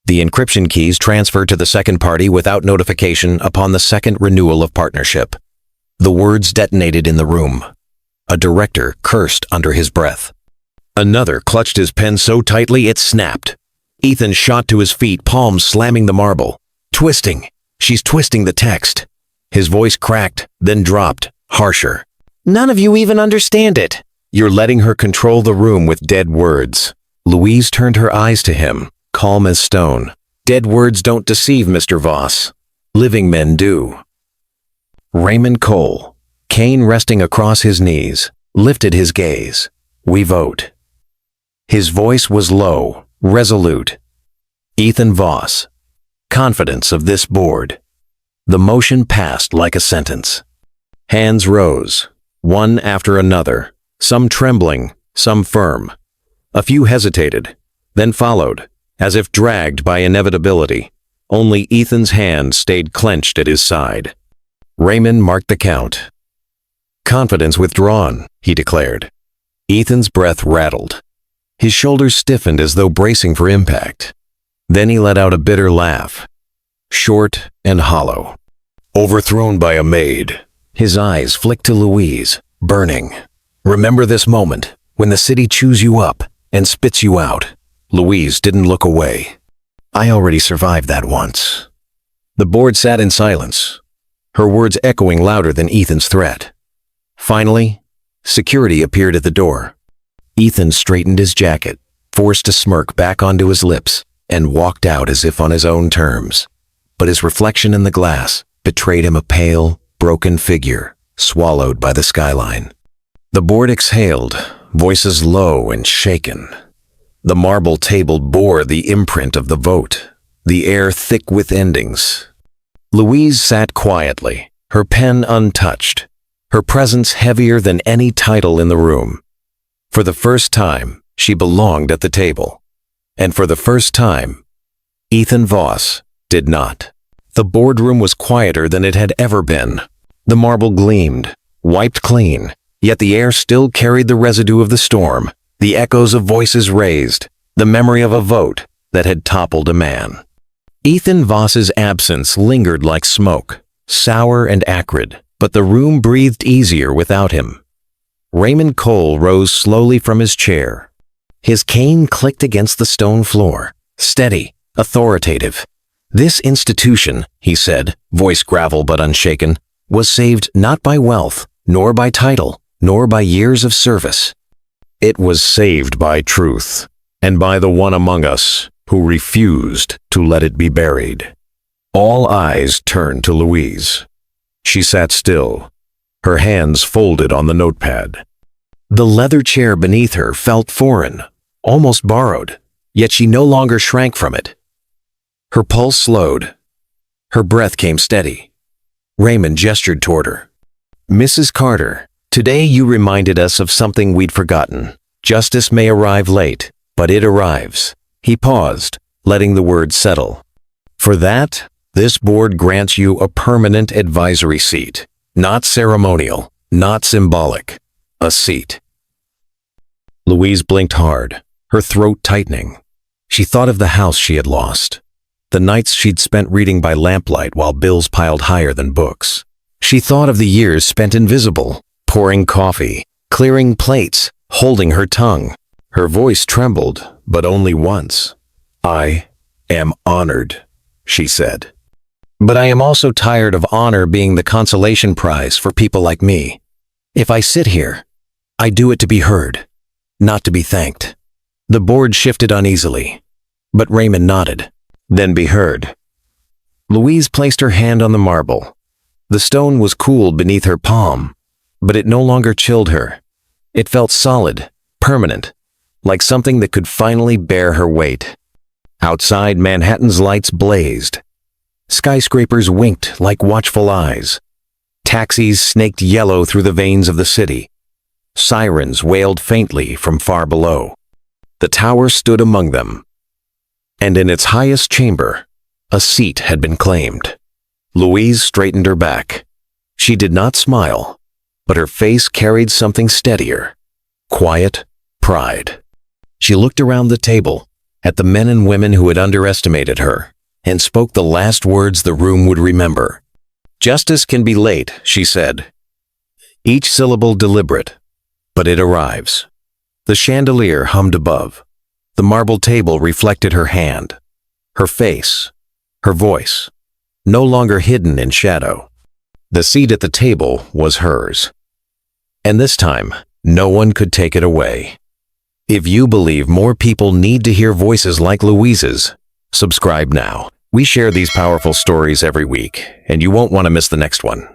The encryption keys transferred to the second party without notification upon the second renewal of partnership. The words detonated in the room. A director cursed under his breath. Another clutched his pen so tightly it snapped. Ethan shot to his feet, palms slamming the marble. Twisting. She's twisting the text. His voice cracked, then dropped, harsher. "None of you even understand it." "You're letting her control the room with dead words." Louise turned her eyes to him, calm as stone. "Dead words don't deceive, Mr. Voss. Living men do." Raymond Cole, cane resting across his knees, lifted his gaze. "We vote." His voice was low, resolute. Ethan Voss, confidence of this board. The motion passed like a sentence. Hands rose, one after another, some trembling, some firm. A few hesitated, then followed, as if dragged by inevitability. Only Ethan's hand stayed clenched at his side. Raymond marked the count. "Confidence withdrawn," he declared. Ethan's breath rattled. His shoulders stiffened as though bracing for impact. Then he let out a bitter laugh, short and hollow. "Overthrown by a maid." His eyes flicked to Louise, burning. "Remember this moment, when the city chews you up and spits you out." Louise didn't look away. "I already survived that once." The board sat in silence, her words echoing louder than Ethan's threat. Finally, security appeared at the door. Ethan straightened his jacket, forced a smirk back onto his lips, and walked out as if on his own terms. But his reflection in the glass betrayed him a pale, broken figure, swallowed by the skyline. The board exhaled, voices low and shaken. The marble table bore the imprint of the vote, the air thick with endings. Louise sat quietly, her pen untouched, her presence heavier than any title in the room. For the first time, she belonged at the table. And for the first time, Ethan Voss did not. The boardroom was quieter than it had ever been. The marble gleamed, wiped clean, yet the air still carried the residue of the storm, the echoes of voices raised, the memory of a vote that had toppled a man. Ethan Voss's absence lingered like smoke, sour and acrid, but the room breathed easier without him. Raymond Cole rose slowly from his chair. His cane clicked against the stone floor, steady, authoritative. This institution, he said, voice gravel but unshaken, was saved not by wealth, nor by title, nor by years of service. It was saved by truth, and by the one among us who refused to let it be buried. All eyes turned to Louise. She sat still, her hands folded on the notepad. The leather chair beneath her felt foreign, almost borrowed, yet she no longer shrank from it. Her pulse slowed. Her breath came steady. Raymond gestured toward her. "Mrs. Carter, today you reminded us of something we'd forgotten. Justice may arrive late, but it arrives." He paused, letting the words settle. "For that, this board grants you a permanent advisory seat. Not ceremonial, not symbolic. A seat." Louise blinked hard, her throat tightening. She thought of the house she had lost, the nights she'd spent reading by lamplight while bills piled higher than books. She thought of the years spent invisible, pouring coffee, clearing plates, holding her tongue. Her voice trembled, but only once. "I am honored," she said. "But I am also tired of honor being the consolation prize for people like me. If I sit here, I do it to be heard, not to be thanked." The board shifted uneasily, but Raymond nodded. "Then be heard." Louise placed her hand on the marble. The stone was cooled beneath her palm, but it no longer chilled her. It felt solid, permanent, like something that could finally bear her weight. Outside, Manhattan's lights blazed. Skyscrapers winked like watchful eyes. Taxis snaked yellow through the veins of the city. Sirens wailed faintly from far below. The tower stood among them. And in its highest chamber, a seat had been claimed. Louise straightened her back. She did not smile, but her face carried something steadier. Quiet pride. She looked around the table, at the men and women who had underestimated her, and spoke the last words the room would remember. "Justice can be late," she said. Each syllable deliberate, but it arrives. The chandelier hummed above. The marble table reflected her hand, her face, her voice, no longer hidden in shadow. The seat at the table was hers. And this time, no one could take it away. If you believe more people need to hear voices like Louise's, subscribe now. We share these powerful stories every week, and you won't want to miss the next one.